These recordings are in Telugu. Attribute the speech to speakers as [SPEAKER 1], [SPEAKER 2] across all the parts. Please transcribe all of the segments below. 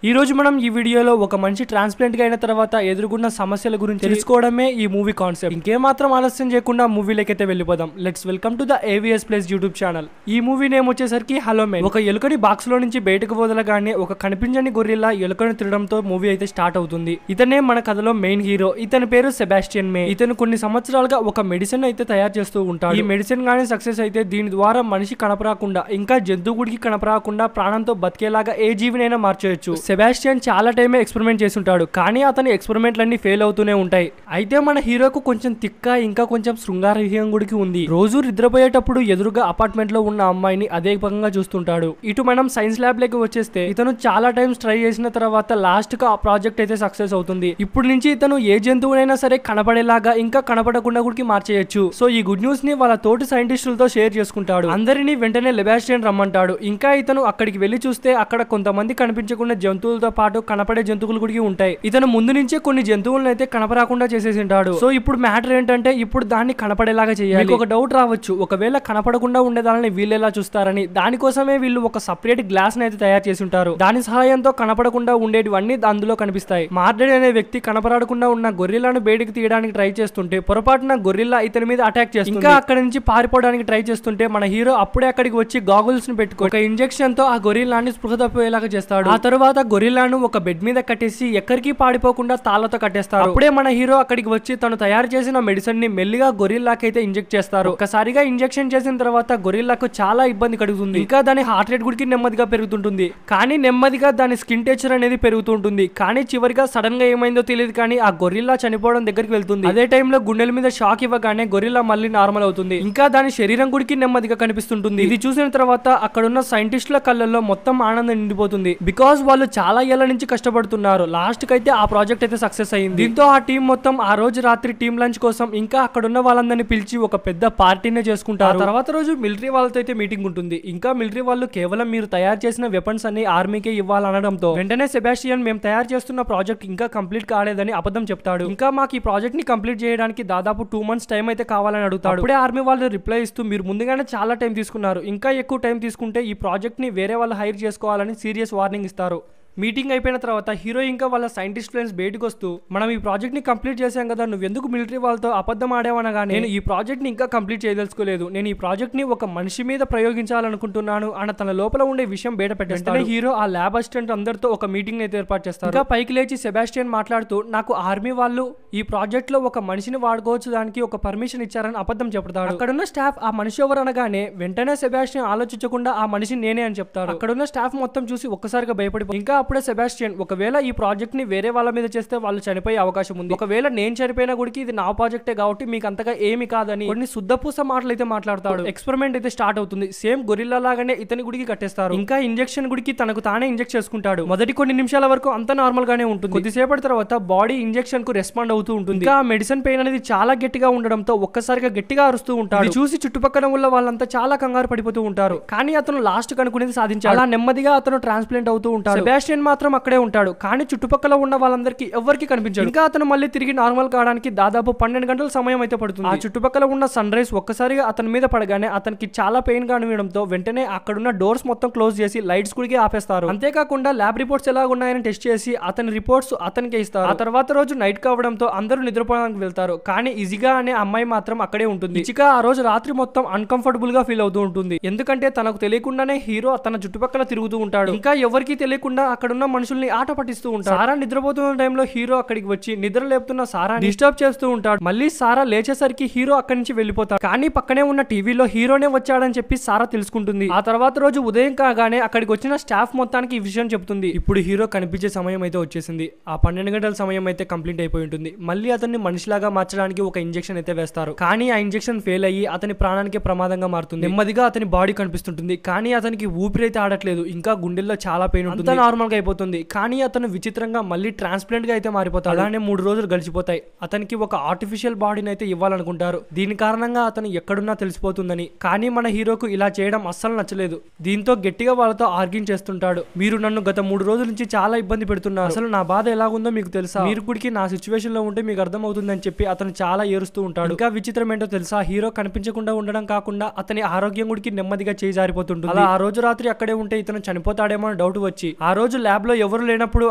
[SPEAKER 1] ఈ రోజు మనం ఈ వీడియోలో ఒక మంచి ట్రాన్స్ప్లాంట్ గా అయిన తర్వాత ఎదుర్కొన్న సమస్యల గురించి తెలుసుకోవడమే ఈ మూవీ కాన్సెప్ట్. ఇంకేమాత్రం ఆలస్యం చేయకుండా మూవీలోకైతే వెళ్ళిపోదాం. Let's welcome to the AVS plus YouTube channel. ఈ మూవీ నేమ్ వచ్చేసరికి హలో మెన్. ఒక ఎలుకని బాక్స్ లో నుంచి బయటకు వదలగానే ఒక కనిపించని గొరిల్లా ఎలుకని తినడంతో మూవీ అయితే స్టార్ట్ అవుతుంది. ఇతనే మన కథలో మెయిన్ హీరో. ఇతని పేరు సెబాస్టియన్ మే. ఇతను కొన్ని సంవత్సరాలుగా ఒక మెడిసిన్ అయితే తయారు చేస్తూ ఉంటాడు. ఈ మెడిసిన్ గానీ సక్సెస్ అయితే దీని ద్వారా మనిషి కనపరాకుండా ఇంకా జంతువుడికి కనపరాకుండా ప్రాణంతో బతికేలాగా ఏ జీవినైనా మార్చేయచ్చు. సెబాస్టియన్ చాలా టైమే ఎక్స్పెరిమెంట్ చేస్తుంటాడు, కానీ అతని ఎక్స్పెరిమెంట్లన్నీ ఫెయిల్ అవుతూనే ఉంటాయి. అయితే మన హీరోకు కొంచెం తిక్క ఇంకా కొంచెం శృంగార విహంగా గుడికి ఉంది. రోజు నిద్రపోయేటప్పుడు ఎదురుగా అపార్ట్మెంట్ లో ఉన్న అమ్మాయిని అదే పకంగా చూస్తుంటాడు. ఇటు మనం సైన్స్ ల్యాబ్ లోకి వచ్చేస్తే ఇతను చాలా టైమ్స్ ట్రై చేసిన తర్వాత లాస్ట్ గా ఆ ప్రాజెక్ట్ అయితే సక్సెస్ అవుతుంది. ఇప్పుడు నుంచి ఇతను ఏ జంతువునైనా సరే కనపడేలాగా ఇంకా కనపడకుండా గుడికి మార్చేయచ్చు. సో ఈ గుడ్ న్యూస్ ని వాళ్ళ తోటి సైంటిస్టులతో షేర్ చేసుకుంటాడు. అందరినీ వెంటనే సెబాస్టియన్ రమ్మంటాడు. ఇంకా ఇతను అక్కడికి వెళ్లి చూస్తే అక్కడ కొంతమంది కనిపించకుండా జంతువులతో పాటు కనపడే జంతువులు కూడా ఉంటాయి. ఇతను ముందు నుంచే కొన్ని జంతువులను అయితే కనపడకుండా చేసేసి ఉంటాడు. సో ఇప్పుడు మ్యాటర్ ఏంటంటే ఇప్పుడు దాన్ని కనపడేలాగా చేయాలి. ఒక డౌట్ రావచ్చు, ఒకవేళ కనపడకుండా ఉండేదాన్ని వీళ్ళు ఎలా చూస్తారని. దానికోసమే వీళ్ళు ఒక సపరేట్ గ్లాస్ ని అయితే తయారు చేసి ఉంటారు. దాని సహాయంతో కనపడకుండా ఉండేటివన్నీ అందులో కనిపిస్తాయి. మార్డెడ్ అనే వ్యక్తి కనపడకుండా ఉన్న గొరిల్లాను బయటికి తీయడానికి ట్రై చేస్తుంటే పొరపాటున గొరిల్లా ఇతని మీద అటాక్ చేస్తుంది. ఇంకా అక్కడి నుంచి పారిపోవడానికి ట్రై చేస్తుంటే మన హీరో అప్పుడే అక్కడికి వచ్చి గాగుల్స్ ని పెట్టుకో ఒక ఇంజెక్షన్ తో ఆ గొరిల్లాని స్పృహ తప్పేలాగా చేస్తాడు. ఆ తర్వాత గొరిల్లాను ఒక బెడ్ మీద కట్టేసి ఎక్కడికి పాడిపోకుండా తాళ్లతో కట్టేస్తారు. అప్పుడే మన హీరో అక్కడికి వచ్చి తను తయారు చేసిన మెడిసిన్ ని మెల్లిగా గొరిల్లాకి అయితే ఇంజెక్ట్ చేస్తారు. ఒకసారిగా ఇంజెక్షన్ చేసిన తర్వాత గొరిల్లాకు చాలా ఇబ్బంది కలుగుతుంది. ఇంకా దాని హార్ట్ రేట్ గుడికి నెమ్మదిగా పెరుగుతుంటుంది. కానీ నెమ్మదిగా దాని స్కిన్ టెక్స్చర్ అనేది పెరుగుతుంటుంది. కానీ చివరిగా సడన్ గా ఏమైందో తెలియదు, కానీ ఆ గొరిల్లా చనిపోవడం దగ్గరికి వెళ్తుంది. అదే టైంలో గుండెల మీద షాక్ ఇవ్వగానే గొరిల్లా మళ్ళీ నార్మల్ అవుతుంది. ఇంకా దాని శరీరం గుడికి నెమ్మదిగా కనిపిస్తుంటుంది. ఇది చూసిన తర్వాత అక్కడున్న సైంటిస్టుల కళ్ళల్లో మొత్తం ఆనందం నిండిపోతుంది. బికాజ్ వాళ్ళు చాలా ఏళ్ల నుంచి కష్టపడుతున్నారు. లాస్ట్ కి అయితే ఆ ప్రాజెక్ట్ అయితే సక్సెస్ అయింది. దీంతో ఆ టీం మొత్తం ఆ రోజు రాత్రి టీం లంచ్ కోసం ఇంకా అక్కడున్న వాళ్ళందరినీ పిలిచి ఒక పెద్ద పార్టీనే చేసుకుంటారు. తర్వాత రోజు మిలిటరీ వాళ్ళతో అయితే మీటింగ్ ఉంటుంది. ఇంకా మిలిటరీ వాళ్ళు కేవలం మీరు తయారు చేసిన వెపన్స్ అన్ని ఆర్మీకే ఇవ్వాలనడంతో వెంటనే సెబాస్టియన్ మేము తయారు చేస్తున్న ప్రాజెక్ట్ ఇంకా కంప్లీట్ కాలేదని అబద్ధం చెప్తాడు. ఇంకా మాకు ఈ ప్రాజెక్ట్ ని కంప్లీట్ చేయడానికి దాదాపు 2 months టైం అయితే కావాలని అడుగుతాడు. అప్పుడే ఆర్మీ వాళ్ళు రిప్లై ఇస్తూ మీరు ముందుగానే చాలా టైం తీసుకున్నారు, ఇంకా ఎక్కువ టైం తీసుకుంటే ఈ ప్రాజెక్ట్ ని వేరే వాళ్ళు హైర్ చేసుకోవాలని సీరియస్ వార్నింగ్ ఇస్తారు. మీటింగ్ అయిపోయిన తర్వాత హీరో ఇంకా వాళ్ళ సైంటిస్ట్ ఫ్రెండ్స్ బయటకు వస్తూ మనం ఈ ప్రాజెక్ట్ ని కంప్లీట్ చేసాం కదా, నువ్వెందుకు మిలిటరీ వాళ్ళతో అబద్ధం ఆడావనగానే నేను ఈ ప్రాజెక్ట్ ని ఇంకా కంప్లీట్ చేయదలుచుకోలేదు, నేను ఈ ప్రాజెక్ట్ ని ఒక మనిషి మీద ప్రయోగించాలనుకుంటున్నాను అన్న తన లోపల ఉండే విషయం బయట పెట్టేస్తాడు. హీరో ఆ ల్యాబ్ అసిస్టెంట్ అందరితో ఒక మీటింగ్ అయితే ఏర్పాటు చేస్తారు. ఇంకా పైకి లేచి సెబాస్టియన్ మాట్లాడుతూ నాకు ఆర్మీ వాళ్ళు ఈ ప్రాజెక్ట్ లో ఒక మనిషిని వాడుకోవచ్చు, దానికి ఒక పర్మిషన్ ఇచ్చారని అబద్ధం చెప్తాడు. అక్కడున్న స్టాఫ్ ఆ మనిషి ఎవరు అనగానే వెంటనే సెబాస్టియన్ ఆలోచించకుండా ఆ మనిషి నేనే అని చెప్తారు. అక్కడున్న స్టాఫ్ మొత్తం చూసి ఒక్కసారిగా భయపడి ఇంకా అప్పుడే సెబాస్టియన్ ఒకవేళ ఈ ప్రాజెక్ట్ ని వేరే వాళ్ళ మీద చేస్తే వాళ్ళు చనిపోయే అవకాశం ఉంది, ఒకవేళ నేను చనిపోయిన గుడికి ఇది నా ప్రాజెక్టే కాబట్టి మీకు అంతగా ఏమి కాదని కొన్ని శుద్ధపూస మాటలు అయితే మాట్లాడతాడు. ఎక్స్పెరిమెంట్ అయితే స్టార్ట్ అవుతుంది. సేమ్ గొరిల్లా లాగానే ఇతని గుడికి కట్టేస్తారు. ఇంకా ఇంజెక్షన్ గుడికి తనకు తానే ఇంజెక్ట్ చేసుకుంటాడు. మొదటి కొన్ని నిమిషాల వరకు అంత నార్మల్ గానే ఉంటుంది. కొద్దిసేపటి తర్వాత బాడీ ఇంజెక్షన్ కు రెస్పాండ్ అవుతూ ఉంటుంది. ఇంకా మెడిసిన్ పెయిన్ అనేది చాలా గట్టిగా ఉండడంతో ఒక్కసారిగా గట్టిగా అరుస్తూ ఉంటాడు. చూసి చుట్టుపక్కల ఉన్న వాళ్ళంతా చాలా కంగారు పడిపోతూ ఉంటారు. కానీ అతను లాస్ట్ కనుకునేది సాధించాడు. అలా నెమ్మదిగా అతను ట్రాన్స్ప్లాంట్ అవుతూ ఉంటాడు. సెబాస్టియన్ మాత్రం అక్కడే ఉంటాడు, కానీ చుట్టుపక్కల ఉన్న వాళ్ళందరికీ ఎవరికి కనిపించాడు. ఇంకా అతను మళ్ళీ తిరిగి నార్మల్ కావడానికి దాదాపు 12 గంటల సమయం అయితే పడుతుంది. ఆ చుట్టుపక్కల ఉన్న సన్ రైజ్ ఒక్కసారిగా అతని మీద పడగానే అతనికి చాలా పెయిన్ గా అనిపించడంతో వెంటనే అక్కడున్న డోర్స్ మొత్తం క్లోజ్ చేసి లైట్స్ కూడా ఆపేస్తారు. అంతేకాకుండా ల్యాబ్ రిపోర్ట్స్ ఎలా ఉన్నాయని టెస్ట్ చేసి అతని రిపోర్ట్స్ అతనికి ఇస్తారు. ఆ తర్వాత రోజు నైట్ కావడంతో అందరూ నిద్రపోవడానికి వెళ్తారు. కానీ ఇజిగా అనే అమ్మాయి మాత్రం అక్కడే ఉంటుంది. ఇజిగా ఆ రోజు రాత్రి మొత్తం అన్కంఫర్టబుల్ గా ఫీల్ అవుతూ ఉంటుంది. ఎందుకంటే తనకు తెలియకుండానే హీరో తన చుట్టుపక్కల తిరుగుతూ ఉంటాడు. ఇంకా ఎవరికి తెలియకుండా అక్కడున్న మనుషుల్ని ఆట పట్టిస్తూ ఉంటాడు. సారా నిద్రపోతున్న టైంలో హీరో అక్కడికి వచ్చి నిద్ర లేపుతున్న సారా డిస్టర్బ్ చేస్తూ ఉంటాడు. మళ్ళీ సారా లేచేసరికి హీరో అక్కడి నుంచి వెళ్ళిపోతాడు. కానీ పక్కనే ఉన్న టీవీలో హీరోనే వచ్చాడని చెప్పి సారా తెలుసుకుంటుంది. ఆ తర్వాత రోజు ఉదయం కాగానే అక్కడికి వచ్చిన స్టాఫ్ మొత్తానికి ఈ విషయం చెప్తుంది. ఇప్పుడు హీరో కనిపించే సమయం అయితే వచ్చేసింది. ఆ 12 గంటల సమయం అయితే కంప్లీట్ అయిపోయి ఉంటుంది. మళ్ళీ అతన్ని మనిషిలాగా మార్చడానికి ఒక ఇంజెక్షన్ అయితే వేస్తారు. కానీ ఆ ఇంజెక్షన్ ఫెయిల్ అయ్యి అతని ప్రాణానికి ప్రమాదంగా మారుతుంది. నెమ్మదిగా అతని బాడీ కనిపిస్తుంటుంది. కానీ అతనికి ఊపిరైతే ఆడట్లేదు. ఇంకా గుండెల్లో చాలా పెయిన్ ఉంటుంది. నార్మల్ గా అయిపోతుంది. కానీ అతను విచిత్రంగా మళ్ళీ ట్రాన్స్ప్లాంట్ గా అయితే మారిపోతాడు. అలానే 3 రోజులు గడిచిపోతాయి. అతనికి ఒక ఆర్టిఫిషియల్ బాడీని అయితే ఇవ్వాలనుకుంటారు. దీని కారణంగా అతను ఎక్కడున్నా తెలిసిపోతుందని. కానీ మన హీరోకు ఇలా చేయడం అస్సలు నచ్చలేదు. దీంతో గట్టిగా వాళ్ళతో ఆర్గ్యూన్ చేస్తుంటాడు. మీరు నన్ను గత 3 రోజుల నుంచి చాలా ఇబ్బంది పెడుతున్నారు, అసలు నా బాధ ఎలాగుందో మీకు తెలుసా, మీరు కూడా నా సిచ్యువేషన్ లో ఉంటే మీకు అర్థం అవుతుందని చెప్పి అతను చాలా ఏరుస్తూ ఉంటాడు. ఇంకా విచిత్రం ఏంటో తెలుసా, హీరో కనిపించకుండా ఉండడం కాకుండా అతని ఆరోగ్యం గుడికి నెమ్మదిగా చేయి జారిపోతుంటుంది. అలా ఆ రోజు రాత్రి అక్కడే ఉంటే ఇతను చనిపోతాడేమో అని డౌట్ వచ్చి ఆ రోజు ల్యాబ్ లో ఎవరు లేనప్పుడు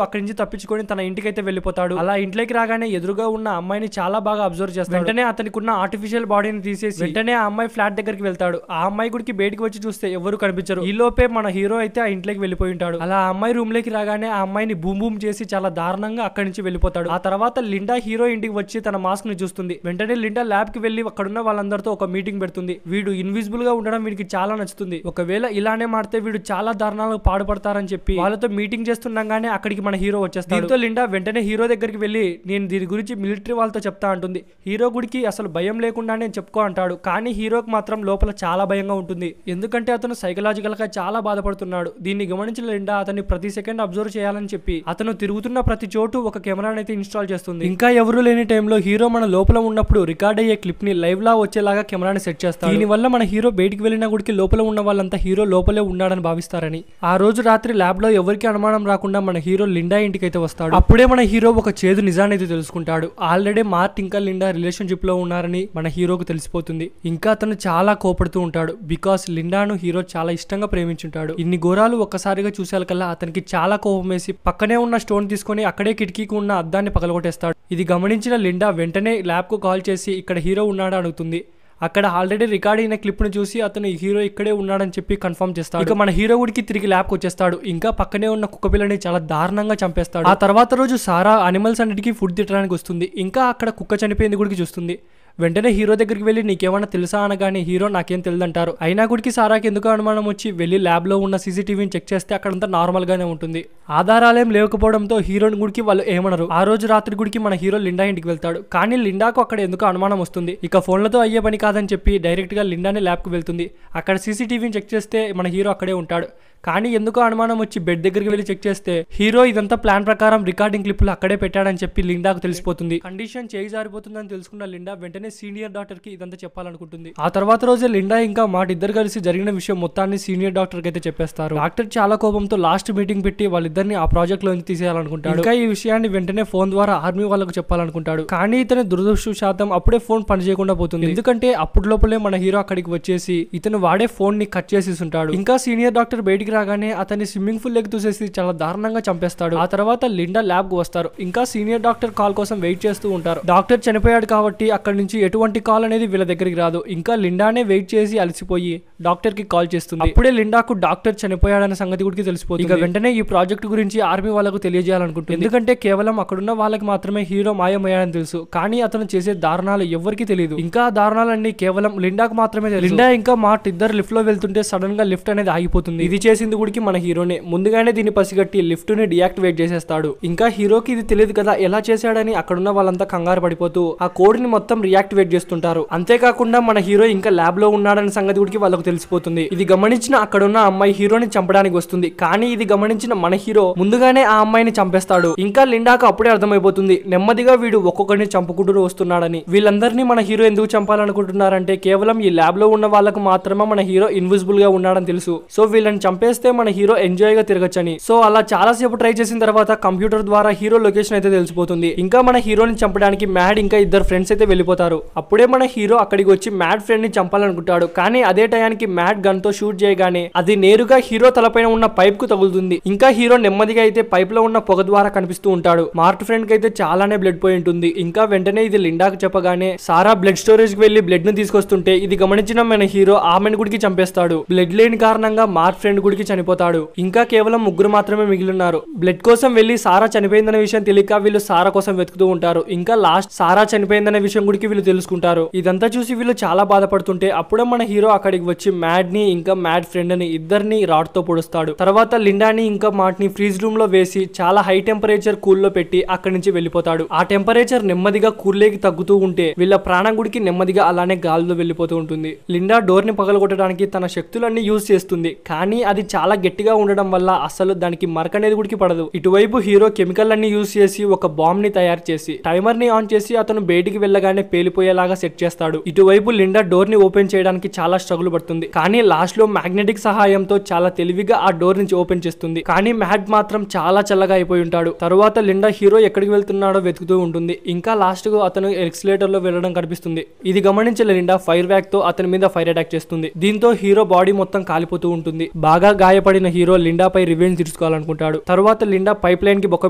[SPEAKER 1] అక్కడి నుంచి తప్పించుకొని తన ఇంటికి అయితే వెళ్ళిపోతాడు. అలా ఇంట్లోకి రాగానే ఎదురుగా ఉన్న అమ్మాయిని చాలా బాగా అబ్జర్వ్ చేస్తాడు. వెంటనే అతనికి ఉన్న ఆర్టిఫిషియల్ బాడీని తీసేసి వెంటనే ఆ అమ్మాయి ఫ్లాట్ దగ్గరికి వెళ్తాడు. ఆ అమ్మాయి గుడికి బయటికి వచ్చి చూస్తే ఎవరు కనిపించరు. ఈ లోపే మన హీరో అయితే ఆ ఇంట్లోకి వెళ్ళిపోయి ఉంటాడు. అలా ఆ అమ్మాయి రూమ్ లోకి రాగానే ఆ అమ్మాయిని బూమ్ బూమ్ చేసి చాలా దారుణంగా అక్కడి నుంచి వెళ్ళిపోతాడు. ఆ తర్వాత లిండా హీరో ఇంటికి వచ్చి తన మాస్క్ ని చూస్తుంది. వెంటనే లిండా ల్యాబ్ కి వెళ్లి అక్కడున్న వాళ్ళందరితో ఒక మీటింగ్ పెడుతుంది. వీడు ఇన్విజిబుల్ గా ఉండడం వీడికి చాలా నచ్చుతుంది. ఒకవేళ ఇలానే మాడితే వీడు చాలా దారుణాలకు పాడుపడతారని చెప్పి వాళ్ళతో మీటింగ్ చేస్తుండగానే అక్కడికి మన హీరో వచ్చేస్తాడు. దీంతో లిండా వెంటనే హీరో దగ్గరికి వెళ్లి నేను దీని గురించి మిలిటరీ వాళ్ళతో చెప్తా అంటుంది. హీరో గుడికి అసలు భయం లేకుండానే చెప్పుకో అంటాడు. కానీ హీరోకి మాత్రం లోపల చాలా భయంగా ఉంటుంది. ఎందుకంటే అతను సైకలాజికల్ గా చాలా బాధపడుతున్నాడు. దీన్ని గమనించిన లిండా అతన్ని ప్రతి సెకండ్ అబ్జర్వ్ చేయాలని చెప్పి అతను తిరుగుతున్న ప్రతి చోటు ఒక కెమెరాని అయితే ఇన్స్టాల్ చేస్తుంది. ఇంకా ఎవరు లేని టైంలో హీరో మన లోపల ఉన్నప్పుడు రికార్డ్ అయ్యే క్లిప్ ని లైవ్ లా వచ్చేలాగా కెమెరాని సెట్ చేస్తాడు. దీని వల్ల మన హీరో బయటికి వెళ్ళిన గుడికి లోపల ఉన్న వాళ్ళంతా హీరో లోపలే ఉన్నాడని భావిస్తారని. ఆ రోజు రాత్రి ల్యాబ్ లో ఎవరికి అనుమానం రాకుండా మన హీరో లిండా ఇంటికి అయితే వస్తాడు. అప్పుడే మన హీరో ఒక చేదు నిజాన్ని అయితే తెలుసుకుంటాడు. ఆల్రెడీ మార్ట్ ఇంకా లిండా రిలేషన్షిప్ లో ఉన్నారని మన హీరోకు తెలిసిపోతుంది. ఇంకా అతను చాలా కోపడుతూ ఉంటాడు. బికాస్ లిండాను హీరో చాలా ఇష్టంగా ప్రేమించుంటాడు. ఇన్ని ఘోరాలు ఒక్కసారిగా చూసేకల్లా అతనికి చాలా కోపం వేసి పక్కనే ఉన్న స్టోన్ తీసుకొని అక్కడే కిటికీకి ఉన్న అద్దాన్ని పగలగొట్టేస్తాడు. ఇది గమనించిన లిండా వెంటనే ల్యాబ్ కు కాల్ చేసి ఇక్కడ హీరో ఉన్నాడా అడుగుతుంది. అక్కడ ఆల్రెడీ రికార్డ్ అయిన క్లిప్ ను చూసి అతను హీరో ఇక్కడే ఉన్నాడని చెప్పి కన్ఫర్మ్ చేస్తాడు. ఇక మన హీరో గుడికి తిరిగి ల్యాబ్కి వచ్చేస్తాడు. ఇంకా పక్కనే ఉన్న కుక్క పిల్లని చాలా దారుణంగా చంపేస్తాడు. ఆ తర్వాత రోజు సారా అనిమల్స్ అన్నిటికీ ఫుడ్ తిట్టడానికి వస్తుంది. ఇంకా అక్కడ కుక్క చనిపోయింది గుడికి చూస్తుంది. వెంటనే హీరో దగ్గరికి వెళ్ళి నీకేమన్నా తెలుసా అనగానే హీరో నాకేం తెలియదంటారు. అయినా గుడికి సారాకి ఎందుకు అనుమానం వచ్చి వెళ్లి ల్యాబ్ లో ఉన్న సీసీటీవీని చెక్ చేస్తే అక్కడంతా నార్మల్ గానే ఉంటుంది. ఆధారాలేం లేకపోవడంతో హీరోని గుడికి వాళ్ళు ఏమనరు. ఆ రోజు రాత్రి గుడికి మన హీరో లిండా ఇంటికి వెళ్తాడు. కానీ లిండాకు అక్కడ ఎందుకు అనుమానం వస్తుంది. ఇక ఫోన్లతో అయ్యే పని కాదని చెప్పి డైరెక్ట్ గా లిండాని ల్యాబ్ కు వెళ్తుంది. అక్కడ సీసీటీవీని చెక్ చేస్తే మన హీరో అక్కడే ఉంటాడు. కానీ ఎందుకో అనుమానం వచ్చి బెడ్ దగ్గరికి వెళ్ళి చెక్ చేస్తే హీరో ఇదంతా ప్లాన్ ప్రకారం రికార్డింగ్ క్లిప్లు అక్కడే పెట్టాడని చెప్పి లిండాకు తెలిసిపోతుంది. కండిషన్ చేయి జారిపోతుందని తెలుసుకున్న లిండా వెంటనే సీనియర్ డాక్టర్ కి ఇదంతా చెప్పాలనుకుంటుంది. ఆ తర్వాత రోజే లిండా ఇంకా మాట ఇద్దరు కలిసి జరిగిన విషయం మొత్తాన్ని సీనియర్ డాక్టర్ కి అయితే చెప్పేస్తారు. డాక్టర్ చాలా కోపంతో లాస్ట్ మీటింగ్ పెట్టి వాళ్ళిద్దరిని ఆ ప్రాజెక్ట్ లోంచి తీసేయాలనుకుంటాడు. ఇంకా ఈ విషయాన్ని వెంటనే ఫోన్ ద్వారా ఆర్మీ వాళ్ళకు చెప్పాలనుకుంటాడు. కానీ ఇతని దురదృష్టవశాతం అప్పుడే ఫోన్ పనిచేయకుండా పోతుంది. ఎందుకంటే అప్పుడు లోపలే మన హీరో అక్కడికి వచ్చేసి ఇతను వాడే ఫోన్ ని కట్ చేసి ఉంటాడు. ఇంకా సీనియర్ డాక్టర్ బయటికి రాగానే అతన్ని స్విమ్మింగ్ పూల్ లెగ్ తూసేసి చాలా దారుణంగా చంపేస్తాడు. ఆ తర్వాత లిండా ల్యాబ్ కు వస్తారు. ఇంకా సీనియర్ డాక్టర్ కాల్ కోసం వెయిట్ చేస్తూ ఉంటారు. డాక్టర్ చనిపోయాడు కాబట్టి అక్కడి నుంచి ఎటువంటి కాల్ అనేది వీళ్ళ దగ్గరికి రాదు. ఇంకా లిండానే వెయిట్ చేసి అలసిపోయి డాక్టర్ కి కాల్ చేస్తుంది. అప్పుడే లిండాకు డాక్టర్ చనిపోయాడన్న సంగతి కూడా తెలిసిపోతుంది. ఇక వెంటనే ఈ ప్రాజెక్ట్ గురించి ఆర్మీ వాళ్ళకు తెలియజేయాలనుకుంటుంది. ఎందుకంటే కేవలం అక్కడున్న వాళ్ళకి మాత్రమే హీరో మాయమయ్యాడని తెలుసు. కానీ అతను చేసే దారుణాలు ఎవరికి తెలియదు. ఇంకా దారుణాలన్నీ కేవలం లిండాకు మాత్రమే తెలుసు. లిండా ఇంకా మార్ట్ ఇద్దరు లిఫ్ట్ లో వెళ్తుంటే సడన్ గా లిఫ్ట్ అనేది ఆగిపోతుంది. ఇది చేసింది గుడికి మన హీరోనే. ముందుగానే దీన్ని పసిగట్టి లిఫ్ట్ ని డియాక్టివేట్ చేసేస్తాడు. ఇంకా హీరోకి ఇది తెలియదు కదా ఎలా చేశాడని అక్కడున్న వాళ్ళంతా కంగారు పడిపోతూ ఆ కోడ్ ని మొత్తం రియాక్టివేట్ చేస్తుంటారు. అంతేకాకుండా మన హీరో ఇంకా ల్యాబ్ లో ఉన్నాడని సంగతి కూడా వాళ్ళకు తెలిసిపోతుంది. ఇది గమనించిన అక్కడున్న అమ్మాయి హీరోని చంపడానికి వస్తుంది. కానీ ఇది గమనించిన మన హీరో ముందుగానే ఆ అమ్మాయిని చంపేస్తాడు. ఇంకా లిండాకు అప్పుడే అర్థమైపోతుంది నెమ్మదిగా వీడు ఒక్కొక్కరిని చంపుకుంటూ వస్తున్నాడని. వీళ్ళందరినీ మన హీరో ఎందుకు చంపాలనుకుంటున్నారంటే కేవలం ఈ ల్యాబ్ లో ఉన్న వాళ్ళకు మాత్రమే మన హీరో ఇన్విజిబుల్ గా ఉన్నాడని తెలుసు. సో వీళ్ళని చంపేస్తే మన హీరో ఎంజాయ్ గా తిరగచ్చని. సో అలా చాలా సేపు ట్రై చేసిన తర్వాత కంప్యూటర్ ద్వారా హీరో లొకేషన్ అయితే తెలిసిపోతుంది. ఇంకా మన హీరోని చంపడానికి మ్యాడ్ ఇంకా ఇద్దరు ఫ్రెండ్స్ అయితే వెళ్ళిపోతారు. అప్పుడే మన హీరో అక్కడికి వచ్చి మ్యాడ్ ఫ్రెండ్ ని చంపాలనుకుంటాడు. కానీ అదే టయానికి మ్యాడ్ గన్ తో షూట్ చేయగానే అది నేరుగా హీరో తలపైన ఉన్న పైప్ కు తగులుతుంది. ఇంకా హీరో నెమ్మదిగా అయితే పైప్ లో ఉన్న పొగ ద్వారా కనిపిస్తూ ఉంటాడు. మార్ట్ ఫ్రెండ్ కి అయితే చాలానే బ్లడ్ పోయి ఉంటుంది. ఇంకా వెంటనే ఇది లిండాకు చెప్పగానే సారా బ్లడ్ స్టోరేజ్ కి వెళ్లి బ్లడ్ ను తీసుకొస్తుంటే ఇది గమనించిన మన హీరో ఆమెను గుడికి చంపేస్తాడు. బ్లడ్ లేని కారణంగా మార్ట్ ఫ్రెండ్ గుడికి చనిపోతాడు. ఇంకా కేవలం ముగ్గురు మాత్రమే మిగిలిన్నారు. బ్లడ్ కోసం వెళ్లి సారా చనిపోయిందనే విషయం తెలియక వీళ్ళు సారా కోసం వెతుకుతూ ఉంటారు. ఇంకా లాస్ట్ సారా చనిపోయిందనే విషయం గుడికి వీళ్ళు తెలుసుకుంటారు. ఇదంతా చూసి వీళ్ళు చాలా బాధపడుతుంటే అప్పుడే మన హీరో అక్కడికి వచ్చి మ్యాడ్ ని ఇంకా మ్యాడ్ ఫ్రెండ్ ని ఇద్దరిని రాడ్ తో పొడుస్తాడు. తర్వాత లిండాని ఇంకా మార్ట్ ని ఫ్రీజ్ రూమ్ లో వేసి చాలా హై టెంపరేచర్ కూల్ లో పెట్టి అక్కడి నుంచి వెళ్ళిపోతాడు. ఆ టెంపరేచర్ నెమ్మదిగా కూల్లేకి తగ్గుతూ ఉంటే వీళ్ళ ప్రాణం గుడికి నెమ్మదిగా అలానే గాలిలో వెళ్ళిపోతూ ఉంటుంది. లిండా డోర్ ని పగలగొట్టడానికి తన శక్తులన్నీ యూజ్ చేస్తుంది. కానీ అది చాలా గట్టిగా ఉండడం వల్ల అసలు దానికి మరక అనేది గుడికి పడదు. ఇటువైపు హీరో కెమికల్ అన్ని యూజ్ చేసి ఒక బాంబ్ ని తయారు చేసి టైమర్ ని ఆన్ చేసి అతను బయటికి వెళ్ళగానే పేలిపోయేలాగా సెట్ చేస్తాడు. ఇటువైపు లిండా డోర్ ని ఓపెన్ చేయడానికి చాలా స్ట్రగుల్ పడుతుంది. కానీ లాస్ట్ లో మ్యాగ్నెటిక్ సహాయంతో చాలా తెలివిగా ఆ డోర్ నుంచి ఓపెన్ చేస్తుంది. కానీ మ్యాడ్ మాత్రం చాలా చల్లగా అయిపోయి ఉంటాడు. తరువాత లిండా హీరో ఎక్కడికి వెళ్తున్నాడో వెతుకుతూ ఉంటుంది. ఇంకా లాస్ట్ కు అతను ఎక్స్లేటర్ లో వెళ్ళడం కనిపిస్తుంది. ఇది గమనించిన లిండా ఫైర్ వ్యాక్ తో అతని మీద ఫైర్ అటాక్ చేస్తుంది. దీంతో హీరో బాడీ మొత్తం కాలిపోతూ ఉంటుంది. బాగా గాయపడిన హీరో లిండాపై రివెంజ్ తీర్చుకోవాలనుకుంటాడు. తర్వాత లిండా పైప్ లైన్ కి బొక్క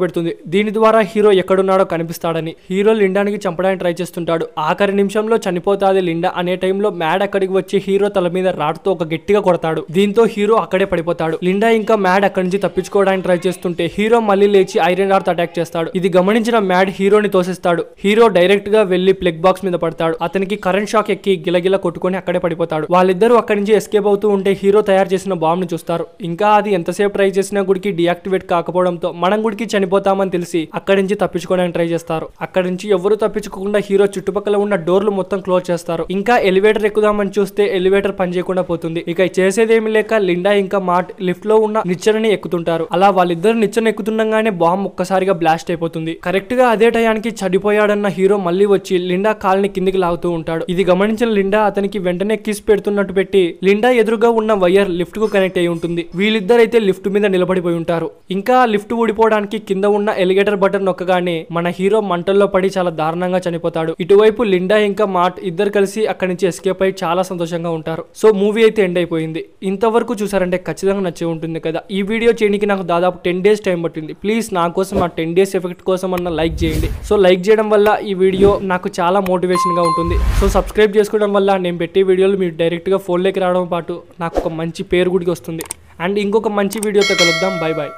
[SPEAKER 1] పెడుతుంది. దీని ద్వారా హీరో ఎక్కడున్నాడో కనిపిస్తాడని. హీరో లిండానికి చంపడానికి ట్రై చేస్తుంటాడు. ఆఖరి నిమిషంలో చనిపోతాది లిండా అనే టైంలో మ్యాడ్ అక్కడికి వచ్చి హీరో తల మీద రాడ్తో ఒక గట్టిగా కొడతాడు. దీంతో హీరో అక్కడే పడిపోతాడు. లిండా ఇంకా మ్యాడ్ అక్కడి నుంచి తప్పించుకోవడానికి ట్రై చేస్తుంటే హీరో మళ్ళీ లేచి ఐరన్ రాడ్ అటాక్ చేస్తాడు. ఇది గమనించిన మ్యాడ్ హీరోని తోసిస్తాడు. హీరో డైరెక్ట్ గా వెళ్లి ప్లగ్ బాక్స్ మీద పడతాడు. అతనికి కరెంట్ షాక్ ఎక్కి గిలగిల కొట్టుకొని అక్కడే పడిపోతాడు. వాళ్ళిద్దరూ అక్కడి నుంచి ఎస్కేప్ అవుతూ ఉంటే హీరో తయారు చేసిన బాంబ్ ని చూస్తారు. ఇంకా అది ఎంతసేపు ట్రై చేసినా గుడికి డియాక్టివేట్ కాకపోవడంతో మనం గుడికి చనిపోతామని తెలిసి అక్కడి నుంచి తప్పించుకోవడానికి ట్రై చేస్తారు. అక్కడి నుంచి ఎవరు తప్పించుకోకుండా హీరో చుట్టుపక్కల ఉన్న డోర్లు మొత్తం క్లోజ్ చేస్తారు. ఇంకా ఎలివేటర్ ఎక్కుదామని చూస్తే ఎలివేటర్ పనిచేయకుండా పోతుంది. ఇక చేసేదేమి లేక లిండా ఇంకా మార్ట్ లిఫ్ట్ లో ఉన్న నిచ్చెనని ఎక్కుతుంటారు. అలా వాళ్ళిద్దరు నిచ్చెన ఎక్కుతుండగానే బాంబ్ ఒక్కసారిగా బ్లాస్ట్ అయిపోతుంది. కరెక్ట్ గా అదే టయానికి చనిపోయాడన్న హీరో మళ్ళీ వచ్చి లిండా కాల్ని కిందికి లాగుతూ ఉంటాడు. ఇది గమనించిన లిండా అతనికి వెంటనే కిస్ పెడుతున్నట్టు పెట్టి లిండా ఎదురుగా ఉన్న వైర్ లిఫ్ట్ కు కనెక్ట్ అయి ఉంటుంది. వీళ్ళిద్దరైతే లిఫ్ట్ మీద నిలబడిపోయి ఉంటారు. ఇంకా లిఫ్ట్ ఊడిపోవడానికి కింద ఉన్న ఎలిగేటర్ బటన్ నొక్కగానే మన హీరో మంటల్లో పడి చాలా దారుణంగా చనిపోతాడు. ఇటువైపు లిండా ఇంకా మార్ట్ ఇద్దరు కలిసి అక్కడి నుంచి ఎస్కేప్ అయి చాలా సంతోషంగా ఉంటారు. సో మూవీ అయితే ఎండ్ అయిపోయింది. ఇంతవరకు చూసారంటే ఖచ్చితంగా నచ్చే ఉంటుంది కదా. ఈ వీడియో చేయడానికి నాకు దాదాపు 10 days టైం పట్టింది. ప్లీజ్ నా కోసం ఆ 10 days ఎఫెక్ట్ కోసం అన్న లైక్ చేయండి. సో లైక్ చేయడం వల్ల ఈ వీడియో నాకు చాలా మోటివేషన్ గా ఉంటుంది. సో సబ్స్క్రైబ్ చేసుకోవడం వల్ల నేను పెట్టే వీడియోలు మీరు డైరెక్ట్ గా ఫోన్లోకి రావడం పాటు నాకు ఒక మంచి పేరు కూడా వస్తుంది. అండ్ ఇంకొక మంచి వీడియోతో కలుద్దాం. Bye bye.